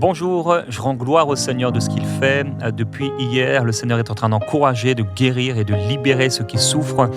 Bonjour, je rends gloire au Seigneur de ce qu'il fait. Depuis hier, le Seigneur est en train d'encourager, de guérir et de libérer ceux qui souffrent.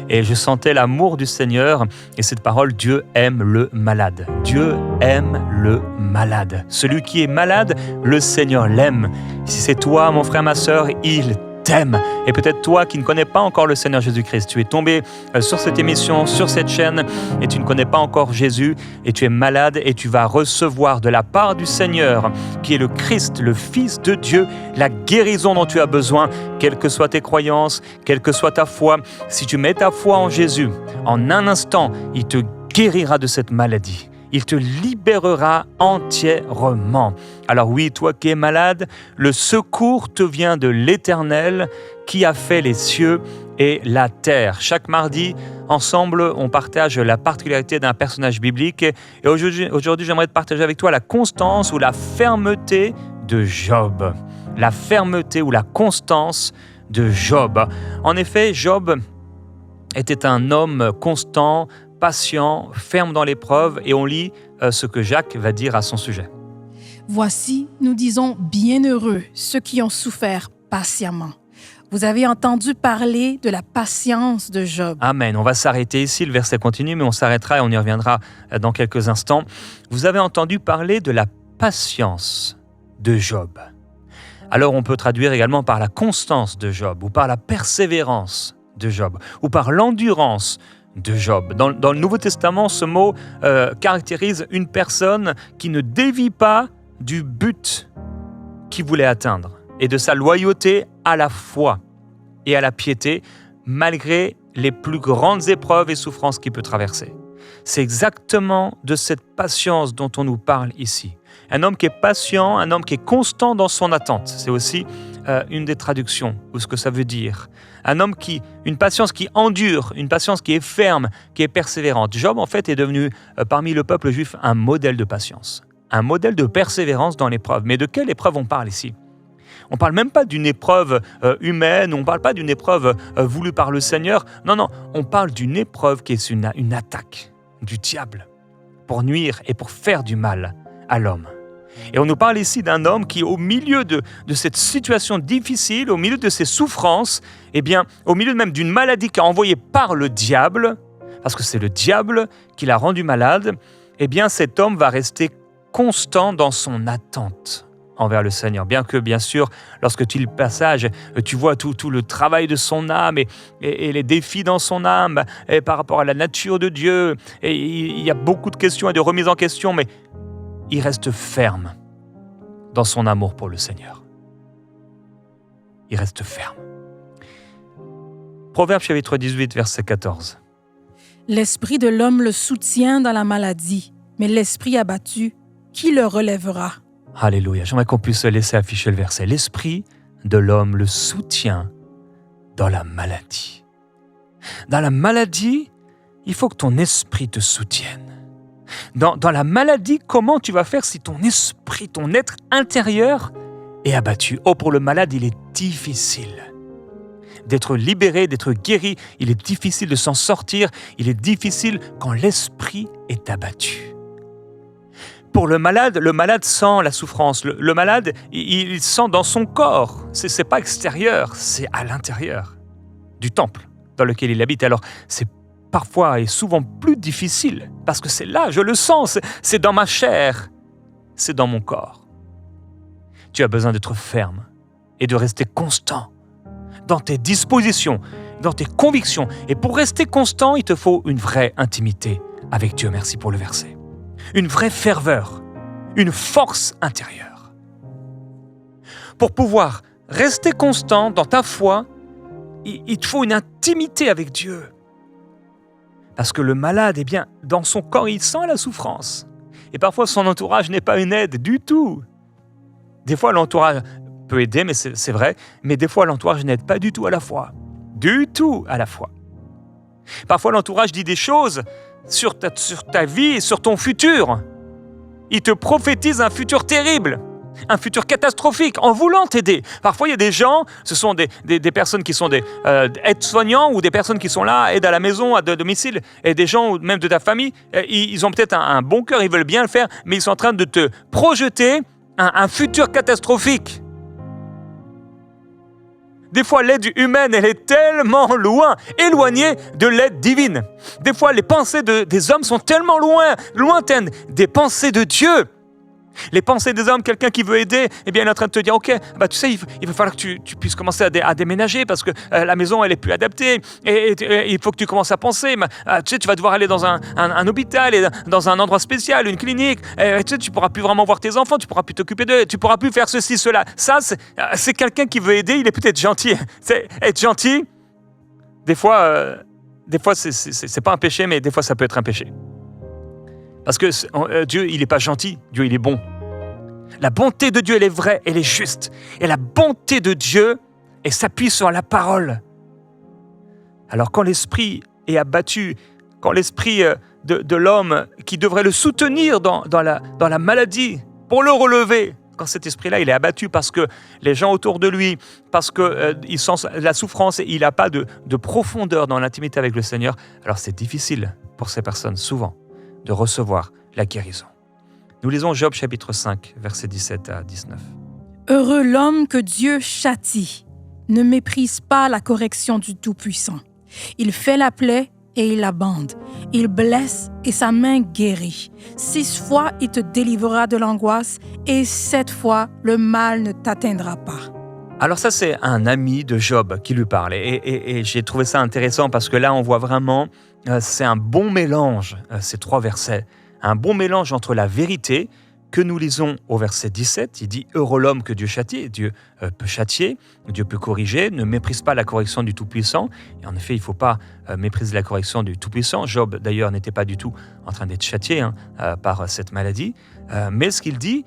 Et je sentais l'amour du Seigneur. Et cette parole, Dieu aime le malade. Dieu aime le malade. Celui qui est malade, le Seigneur l'aime. Si c'est toi, mon frère, ma sœur, il t'aime. Et peut-être toi qui ne connais pas encore le Seigneur Jésus-Christ, tu es tombé sur cette émission, sur cette chaîne, et tu ne connais pas encore Jésus, et tu es malade, et tu vas recevoir de la part du Seigneur, qui est le Christ, le Fils de Dieu, la guérison dont tu as besoin, quelles que soient tes croyances, quelle que soit ta foi. Si tu mets ta foi en Jésus, en un instant, il te guérira de cette maladie. Il te libérera entièrement. Alors oui, toi qui es malade, le secours te vient de l'Éternel qui a fait les cieux et la terre. Chaque mardi, ensemble, on partage la particularité d'un personnage biblique. Et aujourd'hui, j'aimerais te partager avec toi la constance ou la fermeté de Job. La fermeté ou la constance de Job. En effet, Job était un homme constant, patient, ferme dans l'épreuve, et on lit ce que Jacques va dire à son sujet. Voici, nous disons bienheureux ceux qui ont souffert patiemment. Vous avez entendu parler de la patience de Job. Amen. On va s'arrêter ici, le verset continue, mais on s'arrêtera et on y reviendra dans quelques instants. Vous avez entendu parler de la patience de Job. Alors on peut traduire également par la constance de Job, ou par la persévérance de Job, ou par l'endurance de Job. Dans le Nouveau Testament, ce mot caractérise une personne qui ne dévie pas du but qu'il voulait atteindre et de sa loyauté à la foi et à la piété, malgré les plus grandes épreuves et souffrances qu'il peut traverser. C'est exactement de cette patience dont on nous parle ici. Un homme qui est patient, un homme qui est constant dans son attente. C'est aussi une des traductions, ou ce que ça veut dire. Un homme une patience qui endure, une patience qui est ferme, qui est persévérante. Job, en fait, est devenu, parmi le peuple juif, un modèle de patience. Un modèle de persévérance dans l'épreuve. Mais de quelle épreuve on parle ici ? On ne parle même pas d'une épreuve humaine, on ne parle pas d'une épreuve voulue par le Seigneur. Non, on parle d'une épreuve qui est une attaque du diable pour nuire et pour faire du mal à l'homme. Et on nous parle ici d'un homme qui, au milieu de cette situation difficile, au milieu de ses souffrances, au milieu même d'une maladie qu'a envoyée par le diable, parce que c'est le diable qui l'a rendu malade, cet homme va rester constant dans son attente envers le Seigneur. Bien que, bien sûr, lorsque tu lis le passage, tu vois tout le travail de son âme et les défis dans son âme et par rapport à la nature de Dieu. Et il y a beaucoup de questions et de remises en question, mais il reste ferme dans son amour pour le Seigneur. Il reste ferme. Proverbe chapitre 18, verset 14. L'esprit de l'homme le soutient dans la maladie, mais l'esprit abattu, qui le relèvera? Alléluia. J'aimerais qu'on puisse laisser afficher le verset. L'esprit de l'homme le soutient dans la maladie. Dans la maladie, il faut que ton esprit te soutienne. Dans la maladie, comment tu vas faire si ton esprit, ton être intérieur est abattu? Oh, pour le malade, il est difficile d'être libéré, d'être guéri. Il est difficile de s'en sortir. Il est difficile quand l'esprit est abattu. Pour le malade sent la souffrance. Le malade, il sent dans son corps. C'est pas extérieur, c'est à l'intérieur du temple dans lequel il habite. Alors, c'est parfois et souvent plus difficile, parce que c'est là, je le sens, c'est dans ma chair, c'est dans mon corps. Tu as besoin d'être ferme et de rester constant dans tes dispositions, dans tes convictions. Et pour rester constant, il te faut une vraie intimité avec Dieu. Merci pour le verset. Une vraie ferveur, une force intérieure. Pour pouvoir rester constant dans ta foi, il te faut une intimité avec Dieu. Parce que le malade, dans son corps, il sent la souffrance. Et parfois, son entourage n'est pas une aide du tout. Des fois, l'entourage peut aider, mais c'est vrai. Mais des fois, l'entourage n'aide pas du tout à la foi. Du tout à la foi. Parfois, l'entourage dit des choses sur ta vie et sur ton futur. Il te prophétise un futur terrible. Un futur catastrophique, en voulant t'aider. Parfois, il y a des gens, ce sont des personnes qui sont des aides-soignants ou des personnes qui sont là, aident à la maison, à domicile, et des gens, même de ta famille, ils ont peut-être un bon cœur, ils veulent bien le faire, mais ils sont en train de te projeter un futur catastrophique. Des fois, l'aide humaine, elle est tellement loin, éloignée de l'aide divine. Des fois, les pensées des hommes sont tellement lointaines des pensées de Dieu. Les pensées des hommes, quelqu'un qui veut aider, eh bien, il est en train de te dire, ok, tu sais, il va falloir que tu puisses commencer à déménager parce que la maison, elle est plus adaptée et il faut que tu commences à penser. Tu sais, tu vas devoir aller dans un hôpital, et dans un endroit spécial, une clinique. Tu sais, tu pourras plus vraiment voir tes enfants, tu pourras plus t'occuper d'eux, tu pourras plus faire ceci, cela. Ça, c'est quelqu'un qui veut aider, il est peut-être gentil. C'est être gentil, des fois, c'est pas un péché, mais des fois, ça peut être un péché. Parce que Dieu, il n'est pas gentil, Dieu, il est bon. La bonté de Dieu, elle est vraie, elle est juste. Et la bonté de Dieu, elle s'appuie sur la parole. Alors quand l'esprit est abattu, quand l'esprit de l'homme qui devrait le soutenir dans la maladie, pour le relever, quand cet esprit-là, il est abattu parce que les gens autour de lui, parce qu'il sent la souffrance et il n'a pas de profondeur dans l'intimité avec le Seigneur, alors c'est difficile pour ces personnes, souvent, de recevoir la guérison. Nous lisons Job chapitre 5, versets 17 à 19. Heureux l'homme que Dieu châtie, ne méprise pas la correction du Tout-Puissant. Il fait la plaie et il la bande. Il blesse et sa main guérit. 6 fois il te délivrera de l'angoisse et 7 fois le mal ne t'atteindra pas. Alors ça, c'est un ami de Job qui lui parle. Et j'ai trouvé ça intéressant parce que là, on voit vraiment, c'est un bon mélange, ces 3 versets. Un bon mélange entre la vérité que nous lisons au verset 17. Il dit « Heureux l'homme que Dieu châtie ». Dieu peut châtier, Dieu peut corriger. Ne méprise pas la correction du Tout-Puissant. Et en effet, il ne faut pas mépriser la correction du Tout-Puissant. Job, d'ailleurs, n'était pas du tout en train d'être châtié par cette maladie. Mais ce qu'il dit,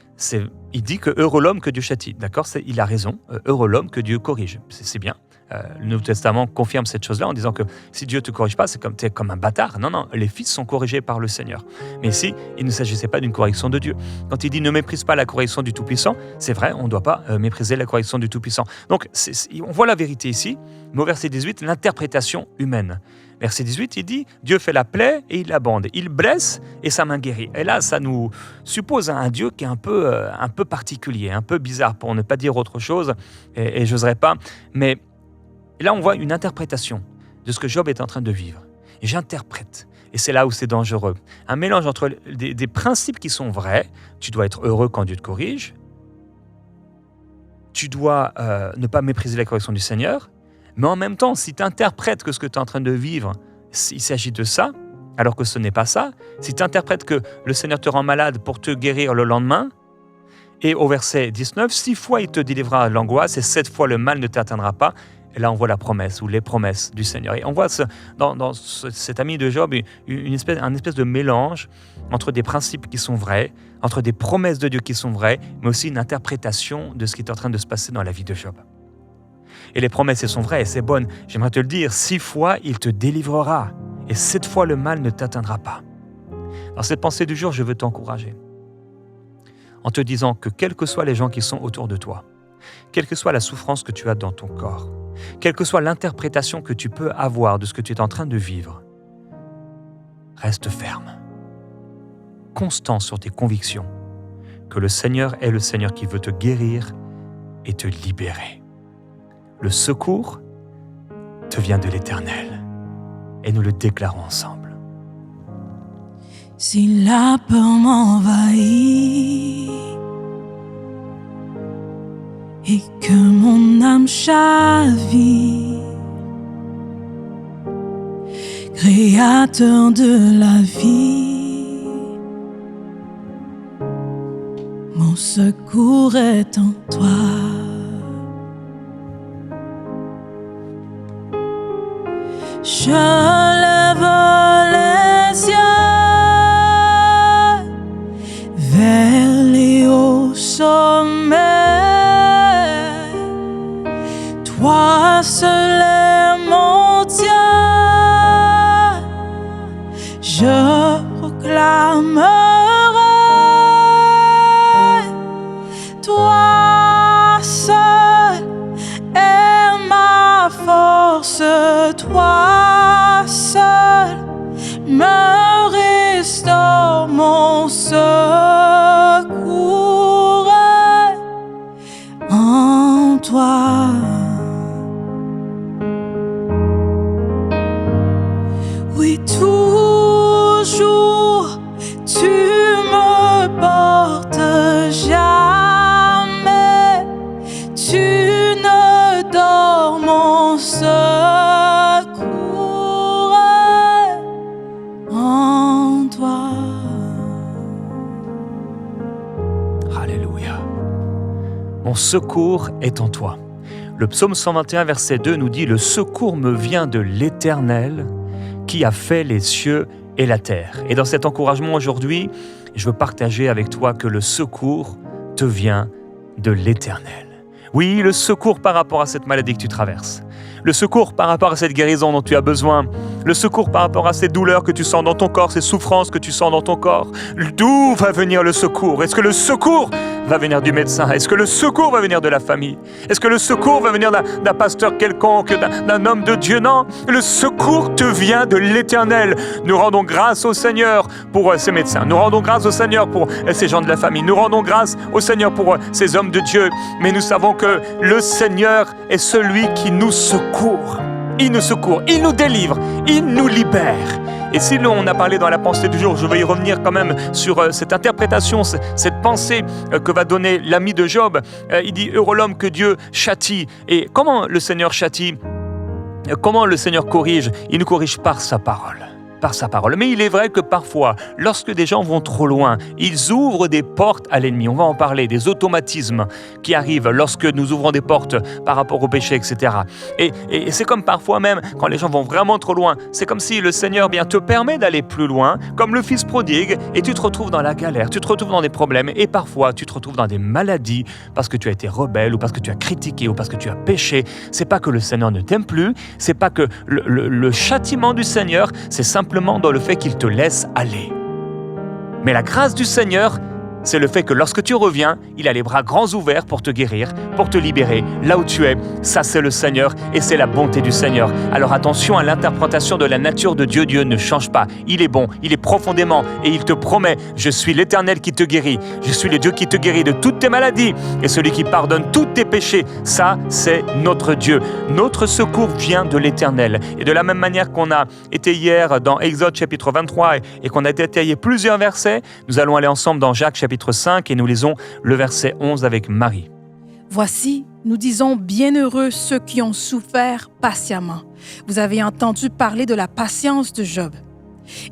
il dit que heureux l'homme que Dieu châtie. D'accord, il a raison. Heureux l'homme que Dieu corrige. C'est bien. Le Nouveau Testament confirme cette chose-là en disant que si Dieu ne te corrige pas, t'es comme un bâtard. Non, les fils sont corrigés par le Seigneur. Mais ici, il ne s'agissait pas d'une correction de Dieu. Quand il dit ne méprise pas la correction du Tout-Puissant, c'est vrai, on ne doit pas mépriser la correction du Tout-Puissant. Donc, on voit la vérité ici, mais au verset 18, l'interprétation humaine. Verset 18, il dit « Dieu fait la plaie et il la bande. Il blesse et sa main guérit. » Et là, ça nous suppose un Dieu qui est un peu particulier, un peu bizarre, pour ne pas dire autre chose, et je n'oserais pas. Mais là, on voit une interprétation de ce que Job est en train de vivre. Et j'interprète. Et c'est là où c'est dangereux. Un mélange entre des principes qui sont vrais. Tu dois être heureux quand Dieu te corrige. Tu dois ne pas mépriser la correction du Seigneur. Mais en même temps, si tu interprètes que ce que tu es en train de vivre, il s'agit de ça, alors que ce n'est pas ça, si tu interprètes que le Seigneur te rend malade pour te guérir le lendemain, et au verset 19, 6 fois il te délivrera de l'angoisse et 7 fois le mal ne t'atteindra pas. Et là, on voit la promesse ou les promesses du Seigneur. Et on voit dans cet ami de Job un espèce de mélange entre des principes qui sont vrais, entre des promesses de Dieu qui sont vraies, mais aussi une interprétation de ce qui est en train de se passer dans la vie de Job. Et les promesses, elles sont vraies et c'est bonne. J'aimerais te le dire, 6 fois, il te délivrera et 7 fois, le mal ne t'atteindra pas. Dans cette pensée du jour, je veux t'encourager en te disant que quels que soient les gens qui sont autour de toi, quelle que soit la souffrance que tu as dans ton corps, quelle que soit l'interprétation que tu peux avoir de ce que tu es en train de vivre, reste ferme, constant sur tes convictions, que le Seigneur est le Seigneur qui veut te guérir et te libérer. Le secours te vient de l'Éternel et nous le déclarons ensemble. Si la peur m'envahit et que mon âme chavire, Créateur de la vie, mon secours est en toi. Je lève les yeux vers les hauts sommets. Toi seul est mon Dieu. Je proclamerai. Toi seul est ma force. Toi seul me restaure mon secours. toujours, tu me portes jamais, tu ne dors mon secours est en toi. Alléluia. Mon secours est en toi. Le psaume 121, verset 2 nous dit « Le secours me vient de l'Éternel qui a fait les cieux et la terre. » Et dans cet encouragement aujourd'hui, je veux partager avec toi que le secours te vient de l'Éternel. Oui, le secours par rapport à cette maladie que tu traverses. Le secours par rapport à cette guérison dont tu as besoin. Le secours par rapport à ces douleurs que tu sens dans ton corps, ces souffrances que tu sens dans ton corps. D'où va venir le secours? Est-ce que le secours va venir du médecin? Est-ce que le secours va venir de la famille? Est-ce que le secours va venir d'un pasteur quelconque, d'un homme de Dieu? Non, le secours te vient de l'Éternel. Nous rendons grâce au Seigneur pour ces médecins. Nous rendons grâce au Seigneur pour ces gens de la famille. Nous rendons grâce au Seigneur pour ces hommes de Dieu. Mais nous savons que le Seigneur est celui qui nous secourt. Il nous secourt, il nous délivre, il nous libère. Et si on a parlé dans la pensée du jour, je vais y revenir quand même sur cette interprétation, cette pensée que va donner l'ami de Job. Il dit « Heureux l'homme que Dieu châtie ». Et comment le Seigneur châtie? Comment le Seigneur corrige? Il nous corrige par sa parole. Par sa parole. Mais il est vrai que parfois, lorsque des gens vont trop loin, ils ouvrent des portes à l'ennemi. On va en parler, des automatismes qui arrivent lorsque nous ouvrons des portes par rapport au péché, etc. Et c'est comme parfois même, quand les gens vont vraiment trop loin, c'est comme si le Seigneur te permet d'aller plus loin, comme le fils prodigue, et tu te retrouves dans la galère, tu te retrouves dans des problèmes, et parfois tu te retrouves dans des maladies, parce que tu as été rebelle, ou parce que tu as critiqué, ou parce que tu as péché. C'est pas que le Seigneur ne t'aime plus, c'est pas que le châtiment du Seigneur, c'est simplement dans le fait qu'il te laisse aller. Mais la grâce du Seigneur, c'est le fait que lorsque tu reviens, il a les bras grands ouverts pour te guérir, pour te libérer, là où tu es. Ça, c'est le Seigneur et c'est la bonté du Seigneur. Alors attention à l'interprétation de la nature de Dieu. Dieu ne change pas. Il est bon, il est profondément et il te promet « Je suis l'Éternel qui te guérit. Je suis le Dieu qui te guérit de toutes tes maladies et celui qui pardonne tous tes péchés. » Ça, c'est notre Dieu. Notre secours vient de l'Éternel. Et de la même manière qu'on a été hier dans Exode chapitre 23 et qu'on a détaillé plusieurs versets, nous allons aller ensemble dans Jacques chapitre 5 et nous lisons le verset 11 avec Marie. Voici, nous disons bienheureux ceux qui ont souffert patiemment. Vous avez entendu parler de la patience de Job.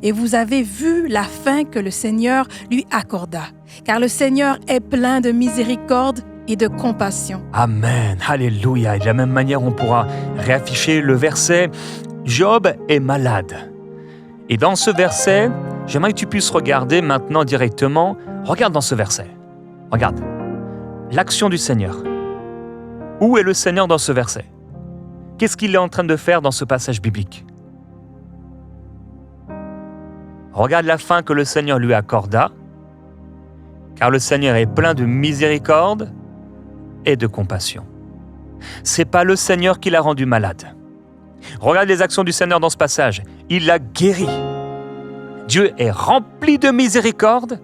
Et vous avez vu la fin que le Seigneur lui accorda. Car le Seigneur est plein de miséricorde et de compassion. Amen, alléluia. Et de la même manière, on pourra réafficher le verset « Job est malade ». Et dans ce verset, j'aimerais que tu puisses regarder maintenant directement. Regarde dans ce verset. Regarde. L'action du Seigneur. Où est le Seigneur dans ce verset? Qu'est-ce qu'il est en train de faire dans ce passage biblique? Regarde la fin que le Seigneur lui accorda, car le Seigneur est plein de miséricorde et de compassion. C'est pas le Seigneur qui l'a rendu malade. Regarde les actions du Seigneur dans ce passage. Il l'a guéri. Dieu est rempli de miséricorde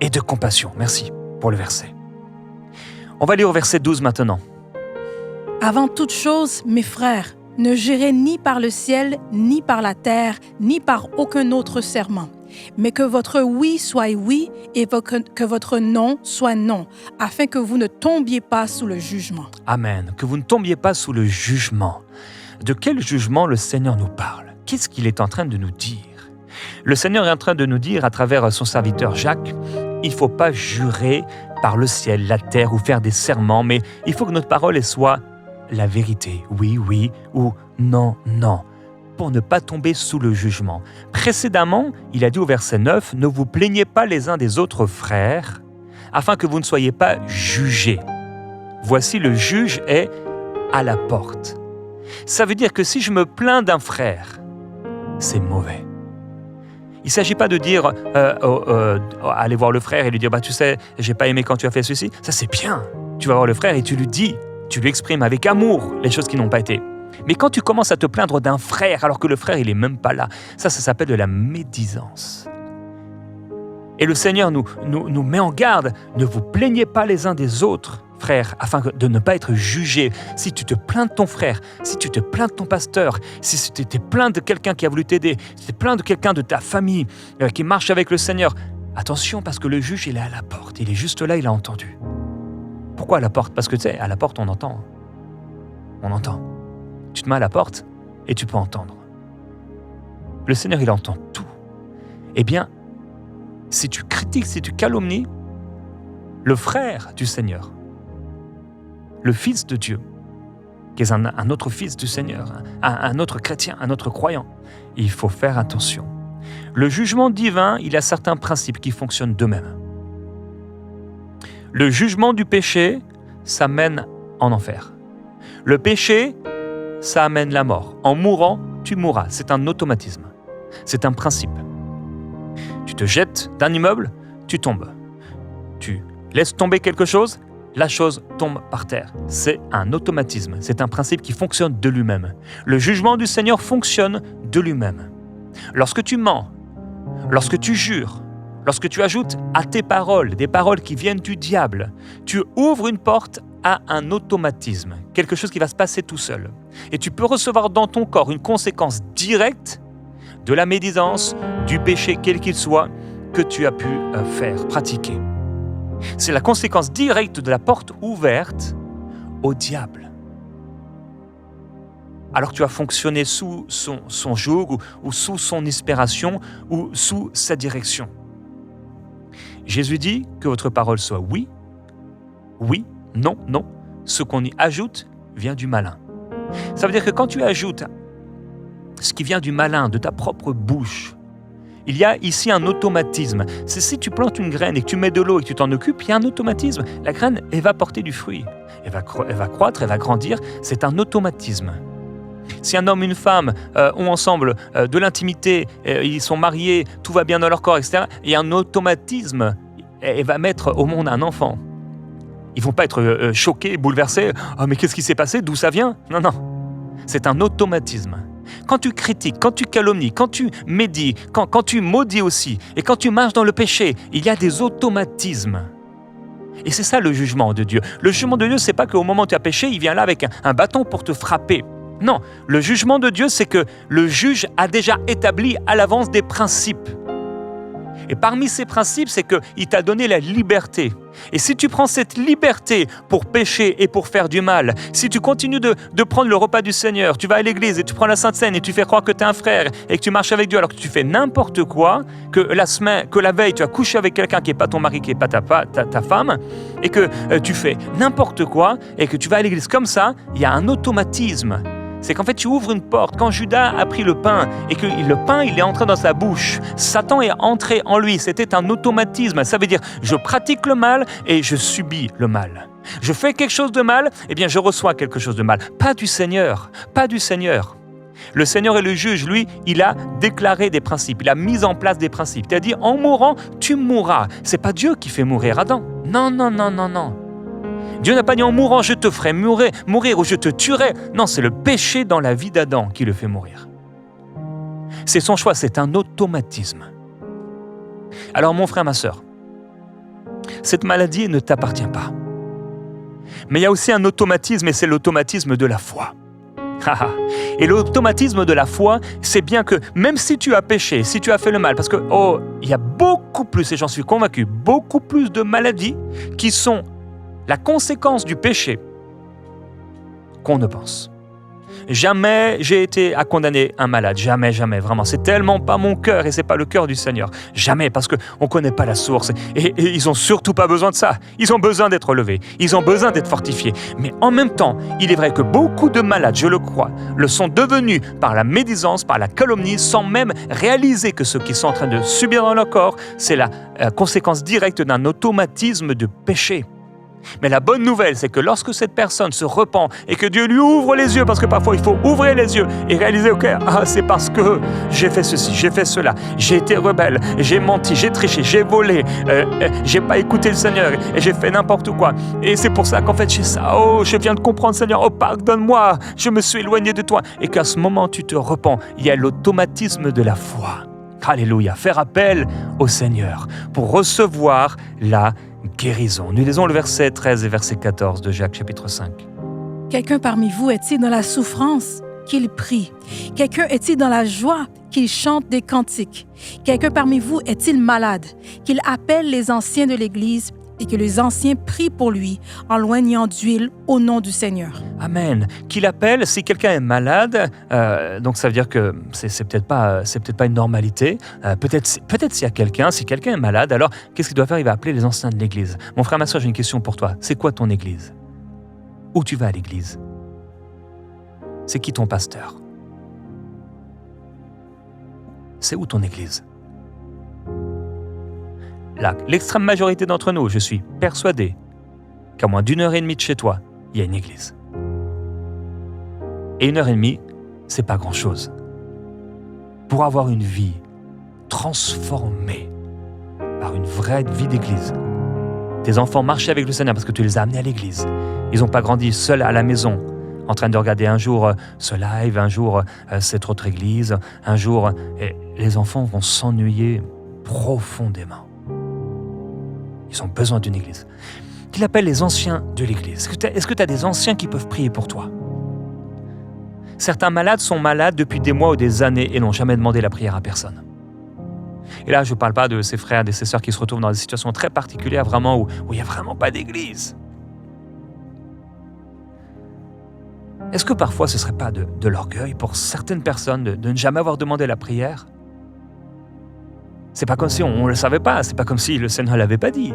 et de compassion. Merci pour le verset. On va lire au verset 12 maintenant. Avant toute chose, mes frères, ne jurez ni par le ciel, ni par la terre, ni par aucun autre serment, mais que votre oui soit oui et que votre non soit non, afin que vous ne tombiez pas sous le jugement. Amen. Que vous ne tombiez pas sous le jugement. De quel jugement le Seigneur nous parle? Qu'est-ce qu'il est en train de nous dire? Le Seigneur est en train de nous dire à travers son serviteur Jacques, il ne faut pas jurer par le ciel, la terre ou faire des serments, mais il faut que notre parole soit la vérité. Oui, oui ou non, non, pour ne pas tomber sous le jugement. Précédemment, il a dit au verset 9, « Ne vous plaignez pas les uns des autres frères, afin que vous ne soyez pas jugés. Voici le juge est à la porte. » Ça veut dire que si je me plains d'un frère, c'est mauvais. Il ne s'agit pas de dire, aller voir le frère et lui dire, tu sais, j'ai pas aimé quand tu as fait ceci. Ça, c'est bien. Tu vas voir le frère et tu lui dis, tu lui exprimes avec amour les choses qui n'ont pas été. Mais quand tu commences à te plaindre d'un frère alors que le frère, il n'est même pas là, ça s'appelle de la médisance. Et le Seigneur nous met en garde, ne vous plaignez pas les uns des autres. frère, afin de ne pas être jugé. Si tu te plains de ton frère, si tu te plains de ton pasteur, si tu te plains de quelqu'un qui a voulu t'aider, si tu te plains de quelqu'un de ta famille qui marche avec le Seigneur, attention, parce que le juge, il est à la porte. Il est juste là, il a entendu. Pourquoi à la porte? Parce que tu sais, à la porte, on entend. On entend. Tu te mets à la porte et tu peux entendre. Le Seigneur, il entend tout. Eh bien, si tu critiques, si tu calomnies le frère du Seigneur, le Fils de Dieu, qui est un autre fils du Seigneur, un autre chrétien, un autre croyant, il faut faire attention. Le jugement divin, il a certains principes qui fonctionnent d'eux-mêmes. Le jugement du péché, ça mène en enfer. Le péché, ça amène la mort. En mourant, tu mourras. C'est un automatisme. C'est un principe. Tu te jettes d'un immeuble, tu tombes. Tu laisses tomber quelque chose, la chose tombe par terre. C'est un automatisme. C'est un principe qui fonctionne de lui-même. Le jugement du Seigneur fonctionne de lui-même. Lorsque tu mens, lorsque tu jures, lorsque tu ajoutes à tes paroles des paroles qui viennent du diable, tu ouvres une porte à un automatisme, quelque chose qui va se passer tout seul. Et tu peux recevoir dans ton corps une conséquence directe de la médisance, du péché quel qu'il soit, que tu as pu faire, pratiquer. C'est la conséquence directe de la porte ouverte au diable. Alors que tu as fonctionné sous son joug ou sous son inspiration ou sous sa direction. Jésus dit que votre parole soit oui, oui, non, non. Ce qu'on y ajoute vient du malin. Ça veut dire que quand tu ajoutes ce qui vient du malin, de ta propre bouche, il y a ici un automatisme. C'est si tu plantes une graine et que tu mets de l'eau et que tu t'en occupes, il y a un automatisme. La graine, elle va porter du fruit. Elle va croître, elle va grandir. C'est un automatisme. Si un homme et une femme ont ensemble de l'intimité, ils sont mariés, tout va bien dans leur corps, etc., il y a un automatisme. Elle va mettre au monde un enfant. Ils ne vont pas être choqués, bouleversés. « Oh, mais qu'est-ce qui s'est passé? D'où ça vient ?» Non, non. C'est un automatisme. Quand tu critiques, quand tu calomnies, quand tu médis, quand tu maudis aussi, et quand tu marches dans le péché, il y a des automatismes. Et c'est ça le jugement de Dieu. Le jugement de Dieu, c'est pas qu'au moment où tu as péché, il vient là avec un bâton pour te frapper. Non, le jugement de Dieu, c'est que le juge a déjà établi à l'avance des principes. Et parmi ces principes, c'est qu'il t'a donné la liberté. Et si tu prends cette liberté pour pécher et pour faire du mal, si tu continues de prendre le repas du Seigneur, tu vas à l'église et tu prends la Sainte Seine et tu fais croire que tu es un frère et que tu marches avec Dieu alors que tu fais n'importe quoi, que la veille tu as couché avec quelqu'un qui n'est pas ton mari, qui n'est pas ta femme, et que tu fais n'importe quoi et que tu vas à l'église comme ça, il y a un automatisme. C'est qu'en fait, tu ouvres une porte. Quand Judas a pris le pain et que le pain, il est entré dans sa bouche, Satan est entré en lui. C'était un automatisme. Ça veut dire, je pratique le mal et je subis le mal. Je fais quelque chose de mal, eh bien, je reçois quelque chose de mal. Pas du Seigneur, pas du Seigneur. Le Seigneur est le juge, lui, il a déclaré des principes, il a mis en place des principes. Il a dit, en mourant, tu mourras. C'est pas Dieu qui fait mourir Adam. Non, non, non, non, non. Dieu n'a pas dit en mourant, je te ferai mourir ou je te tuerai. Non, c'est le péché dans la vie d'Adam qui le fait mourir. C'est son choix, c'est un automatisme. Alors mon frère, ma sœur, cette maladie ne t'appartient pas. Mais il y a aussi un automatisme et c'est l'automatisme de la foi. Et l'automatisme de la foi, c'est bien que même si tu as péché, si tu as fait le mal, parce que il y a beaucoup plus, et j'en suis convaincu, beaucoup plus de maladies qui sont la conséquence du péché qu'on ne pense. Jamais j'ai été à condamner un malade, jamais, jamais, vraiment. C'est tellement pas mon cœur et c'est pas le cœur du Seigneur. Jamais, parce qu'on connaît pas la source et ils ont surtout pas besoin de ça. Ils ont besoin d'être relevés, ils ont besoin d'être fortifiés. Mais en même temps, il est vrai que beaucoup de malades, je le crois, le sont devenus par la médisance, par la calomnie, sans même réaliser que ce qu'ils sont en train de subir dans leur corps, c'est la conséquence directe d'un automatisme de péché. Mais la bonne nouvelle, c'est que lorsque cette personne se repent et que Dieu lui ouvre les yeux, parce que parfois il faut ouvrir les yeux et réaliser, ok, c'est parce que j'ai fait ceci, j'ai fait cela, j'ai été rebelle, j'ai menti, j'ai triché, j'ai volé, j'ai pas écouté le Seigneur et j'ai fait n'importe quoi. Et c'est pour ça qu'en fait j'ai ça, je viens de comprendre Seigneur, pardonne-moi, je me suis éloigné de toi. Et qu'à ce moment tu te repens, il y a l'automatisme de la foi. Alléluia, faire appel au Seigneur pour recevoir la guérison. Nous lisons le verset 13 et verset 14 de Jacques chapitre 5. Quelqu'un parmi vous est-il dans la souffrance? Qu'il prie. Quelqu'un est-il dans la joie? Qu'il chante des cantiques. Quelqu'un parmi vous est-il malade? Qu'il appelle les anciens de l'Église et que les anciens prient pour lui en loignant d'huile au nom du Seigneur. Amen. Qu'il appelle, si quelqu'un est malade, donc ça veut dire que c'est peut-être pas une normalité. Peut-être s'il y a quelqu'un, si quelqu'un est malade, alors qu'est-ce qu'il doit faire? Il va appeler les anciens de l'Église. Mon frère, ma soeur, j'ai une question pour toi. C'est quoi ton Église? Où tu vas à l'Église? C'est qui ton pasteur? C'est où ton Église? Là, l'extrême majorité d'entre nous, je suis persuadé qu'à moins d'1h30 de chez toi, il y a une église. Et 1h30, c'est pas grand-chose. Pour avoir une vie transformée par une vraie vie d'église. Tes enfants marchaient avec le Seigneur parce que tu les as amenés à l'église. Ils n'ont pas grandi seuls à la maison, en train de regarder un jour ce live, un jour cette autre église, un jour... Et les enfants vont s'ennuyer profondément. Ils ont besoin d'une église. Qu'il appelle les anciens de l'église. Est-ce que tu as des anciens qui peuvent prier pour toi? Certains malades sont malades depuis des mois ou des années et n'ont jamais demandé la prière à personne. Et là, je ne parle pas de ces frères et ces sœurs qui se retrouvent dans des situations très particulières, vraiment où il n'y a vraiment pas d'église. Est-ce que parfois ce ne serait pas de l'orgueil pour certaines personnes de ne jamais avoir demandé la prière? C'est pas comme si on ne le savait pas, c'est pas comme si le Seigneur ne l'avait pas dit.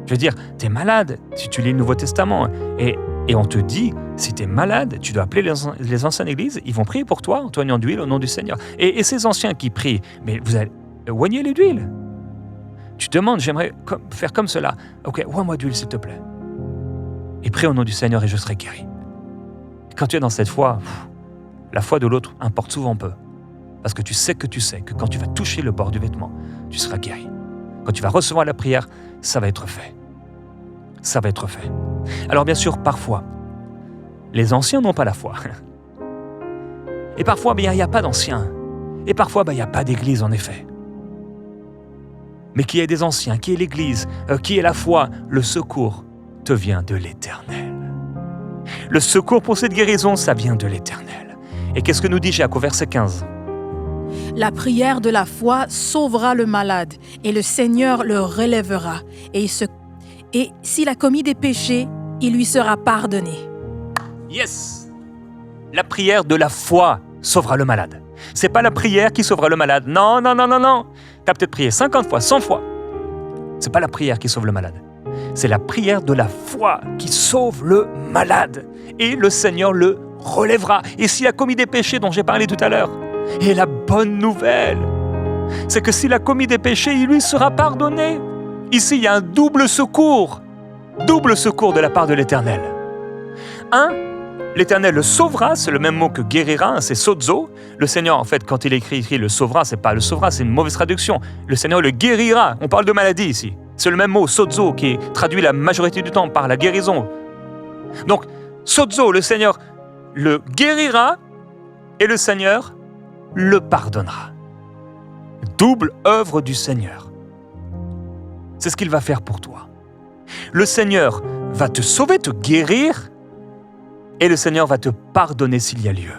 Je veux dire, tu es malade, si tu lis le Nouveau Testament, et on te dit, si tu es malade, tu dois appeler les anciens d'église, ils vont prier pour toi en t'oignant d'huile au nom du Seigneur. Et ces anciens qui prient, mais vous allez oigner d'huile. Tu demandes, j'aimerais faire comme cela. Ok, oins-moi d'huile s'il te plaît. Et prie au nom du Seigneur et je serai guéri. Quand tu es dans cette foi, la foi de l'autre importe souvent peu. Parce que tu sais que quand tu vas toucher le bord du vêtement, tu seras guéri. Quand tu vas recevoir la prière, ça va être fait. Ça va être fait. Alors bien sûr, parfois, les anciens n'ont pas la foi. Et parfois, il n'y a pas d'anciens. Et parfois, il n'y a pas d'église, en effet. Mais qui est des anciens, qui est l'église, qui est la foi, le secours te vient de l'Éternel. Le secours pour cette guérison, ça vient de l'Éternel. Et qu'est-ce que nous dit Jacques au verset 15? La prière de la foi sauvera le malade, et le Seigneur le relèvera. Et s'il a commis des péchés, il lui sera pardonné. Yes! La prière de la foi sauvera le malade. C'est pas la prière qui sauvera le malade. Non. T'as peut-être prié 50 fois, 100 fois. C'est pas la prière qui sauve le malade. C'est la prière de la foi qui sauve le malade. Et le Seigneur le relèvera. Et s'il a commis des péchés dont j'ai parlé tout à l'heure, et la bonne nouvelle, c'est que s'il a commis des péchés, il lui sera pardonné. Ici, il y a un double secours de la part de l'Éternel. L'Éternel le sauvera, c'est le même mot que guérira, c'est sozo. Le Seigneur, en fait, quand il écrit le sauvera, c'est pas le sauvera, c'est une mauvaise traduction. Le Seigneur le guérira. On parle de maladie ici. C'est le même mot, sozo, qui est traduit la majorité du temps par la guérison. Donc, sozo, le Seigneur le guérira et le Seigneur le pardonnera. Double œuvre du Seigneur. C'est ce qu'il va faire pour toi. Le Seigneur va te sauver, te guérir, et le Seigneur va te pardonner s'il y a lieu.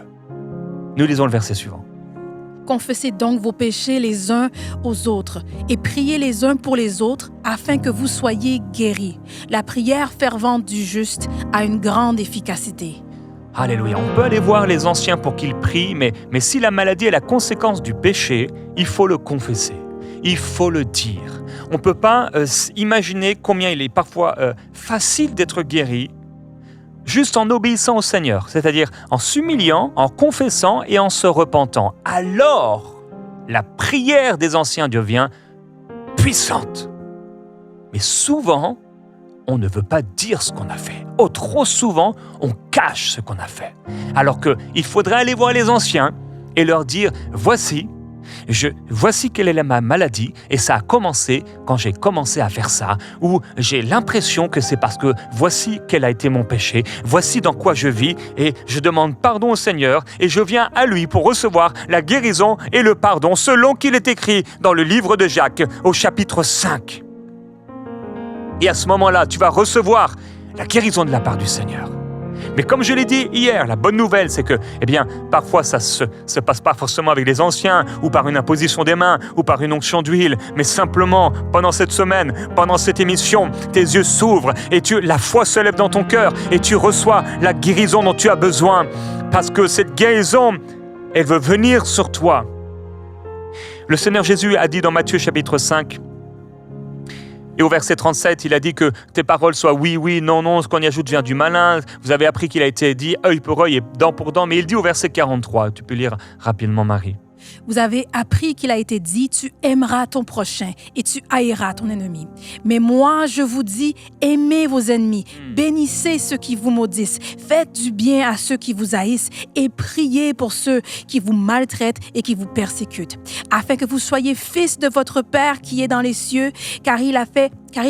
Nous lisons le verset suivant. Confessez donc vos péchés les uns aux autres et priez les uns pour les autres afin que vous soyez guéris. La prière fervente du juste a une grande efficacité. Alléluia. On peut aller voir les anciens pour qu'ils prient, mais si la maladie est la conséquence du péché, il faut le confesser. Il faut le dire. On ne peut pas imaginer combien il est parfois facile d'être guéri juste en obéissant au Seigneur, c'est-à-dire en s'humiliant, en confessant et en se repentant. Alors, la prière des anciens devient puissante. Mais souvent, on ne veut pas dire ce qu'on a fait. Oh, trop souvent, on cache ce qu'on a fait. Alors qu'il faudrait aller voir les anciens et leur dire « Voici quelle est ma maladie et ça a commencé quand j'ai commencé à faire ça, ou j'ai l'impression que c'est parce que voici quel a été mon péché, voici dans quoi je vis et je demande pardon au Seigneur et je viens à lui pour recevoir la guérison et le pardon selon qu'il est écrit dans le livre de Jacques au chapitre 5. » Et à ce moment-là, tu vas recevoir la guérison de la part du Seigneur. Mais comme je l'ai dit hier, la bonne nouvelle, c'est que, parfois ça se passe pas forcément avec les anciens, ou par une imposition des mains, ou par une onction d'huile, mais simplement, pendant cette semaine, pendant cette émission, tes yeux s'ouvrent, et la foi se lève dans ton cœur, et tu reçois la guérison dont tu as besoin, parce que cette guérison, elle veut venir sur toi. Le Seigneur Jésus a dit dans Matthieu chapitre 5, et au verset 37, il a dit que tes paroles soient oui, oui, non, non, ce qu'on y ajoute vient du malin. Vous avez appris qu'il a été dit œil pour œil et dent pour dent, mais il dit au verset 43, tu peux lire rapidement Marie. Vous avez appris qu'il a été dit, tu aimeras ton prochain et tu haïras ton ennemi. Mais moi, je vous dis, aimez vos ennemis, bénissez ceux qui vous maudissent, faites du bien à ceux qui vous haïssent et priez pour ceux qui vous maltraitent et qui vous persécutent, afin que vous soyez fils de votre Père qui est dans les cieux, car il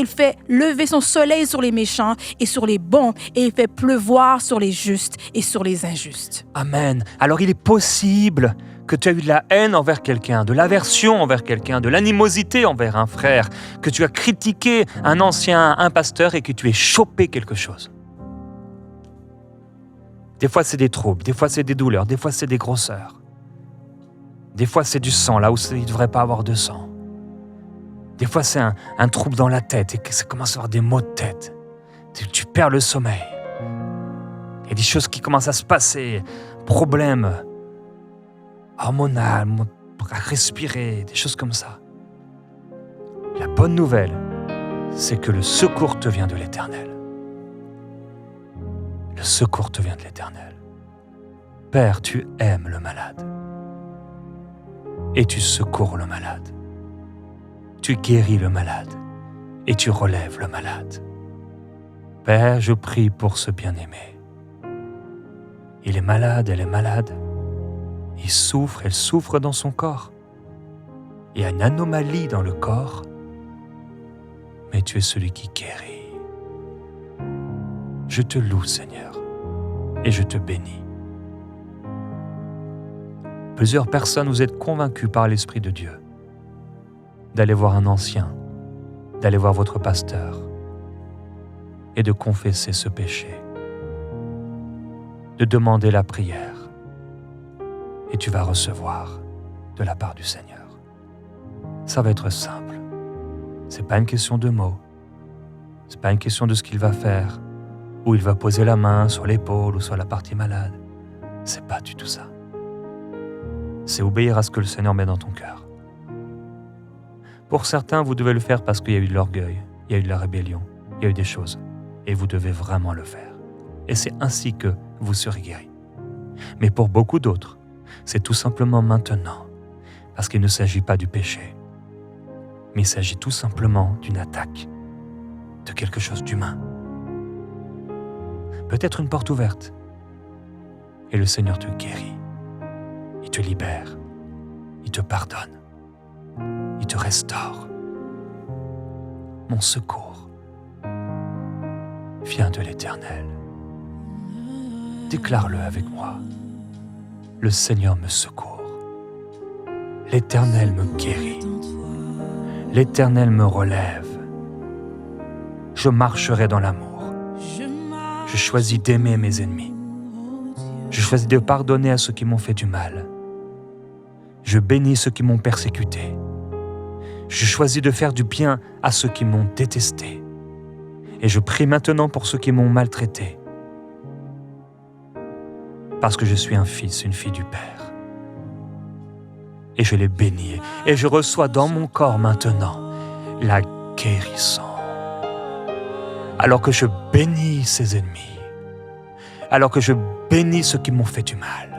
fait lever son soleil sur les méchants et sur les bons, et il fait pleuvoir sur les justes et sur les injustes. Amen. Alors il est possible que tu as eu de la haine envers quelqu'un, de l'aversion envers quelqu'un, de l'animosité envers un frère, que tu as critiqué un ancien, un pasteur et que tu aies chopé quelque chose. Des fois, c'est des troubles, des fois, c'est des douleurs, des fois, c'est des grosseurs. Des fois, c'est du sang, là où il ne devrait pas avoir de sang. Des fois, c'est un trouble dans la tête et que ça commence à avoir des maux de tête. Tu perds le sommeil. Il y a des choses qui commencent à se passer, problèmes hormonales, à respirer, des choses comme ça. La bonne nouvelle, c'est que le secours te vient de l'Éternel. Le secours te vient de l'Éternel. Père, tu aimes le malade et tu secours le malade. Tu guéris le malade et tu relèves le malade. Père, je prie pour ce bien-aimé. Il est malade, elle est malade. Il souffre, elle souffre dans son corps. Il y a une anomalie dans le corps, mais tu es celui qui guérit. Je te loue, Seigneur, et je te bénis. Plusieurs personnes, vous êtes convaincus par l'Esprit de Dieu d'aller voir un ancien, d'aller voir votre pasteur et de confesser ce péché, de demander la prière, et tu vas recevoir de la part du Seigneur. Ça va être simple. C'est pas une question de mots, c'est pas une question de ce qu'il va faire, où il va poser la main sur l'épaule ou sur la partie malade. C'est pas du tout ça. C'est obéir à ce que le Seigneur met dans ton cœur. Pour certains, vous devez le faire parce qu'il y a eu de l'orgueil, il y a eu de la rébellion, il y a eu des choses, et vous devez vraiment le faire. Et c'est ainsi que vous serez guéris. Mais pour beaucoup d'autres, c'est tout simplement maintenant, parce qu'il ne s'agit pas du péché, mais il s'agit tout simplement d'une attaque, de quelque chose d'humain. Peut-être une porte ouverte, et le Seigneur te guérit, il te libère, il te pardonne, il te restaure. Mon secours vient de l'Éternel. Déclare-le avec moi. Le Seigneur me secourt. L'Éternel me guérit. L'Éternel me relève. Je marcherai dans l'amour. Je choisis d'aimer mes ennemis. Je choisis de pardonner à ceux qui m'ont fait du mal. Je bénis ceux qui m'ont persécuté. Je choisis de faire du bien à ceux qui m'ont détesté. Et je prie maintenant pour ceux qui m'ont maltraité. Parce que je suis un fils, une fille du Père. Et je les bénis. Et je reçois dans mon corps maintenant la guérison. Alors que je bénis ses ennemis. Alors que je bénis ceux qui m'ont fait du mal.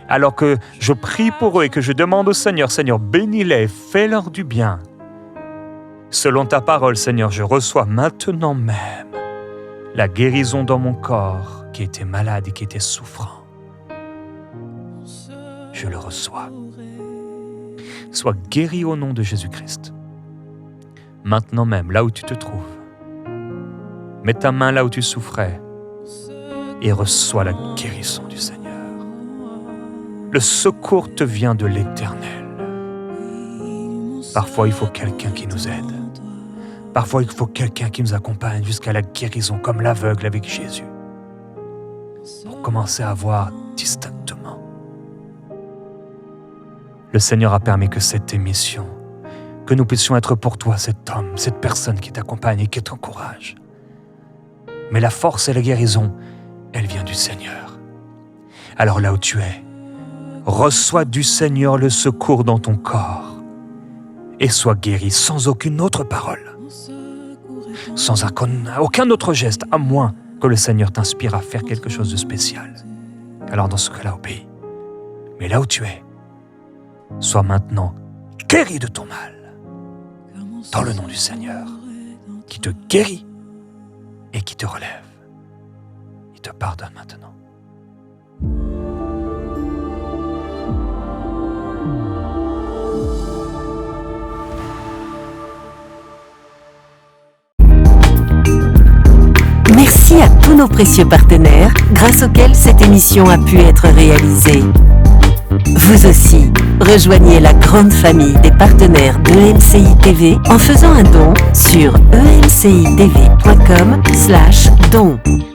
Alors que je prie pour eux et que je demande au Seigneur, Seigneur, bénis-les, fais-leur du bien. Selon ta parole, Seigneur, je reçois maintenant même la guérison dans mon corps qui était malade et qui était souffrant. Je le reçois. Sois guéri au nom de Jésus-Christ. Maintenant même, là où tu te trouves, mets ta main là où tu souffrais et reçois la guérison du Seigneur. Le secours te vient de l'Éternel. Parfois, il faut quelqu'un qui nous aide. Parfois, il faut quelqu'un qui nous accompagne jusqu'à la guérison, comme l'aveugle avec Jésus, pour commencer à voir distinctement. Le Seigneur a permis que cette émission, que nous puissions être pour toi cet homme, cette personne qui t'accompagne et qui t'encourage. Mais la force et la guérison, elle vient du Seigneur. Alors là où tu es, reçois du Seigneur le secours dans ton corps et sois guéri sans aucune autre parole, sans aucun autre geste, à moins que le Seigneur t'inspire à faire quelque chose de spécial. Alors dans ce cas-là, obéis. Mais là où tu es, sois maintenant guéri de ton mal, dans le nom du Seigneur, qui te guérit et qui te relève. Il te pardonne maintenant. Merci à tous nos précieux partenaires, grâce auxquels cette émission a pu être réalisée. Vous aussi, rejoignez la grande famille des partenaires d'EMCI TV en faisant un don sur emcitv.com/don.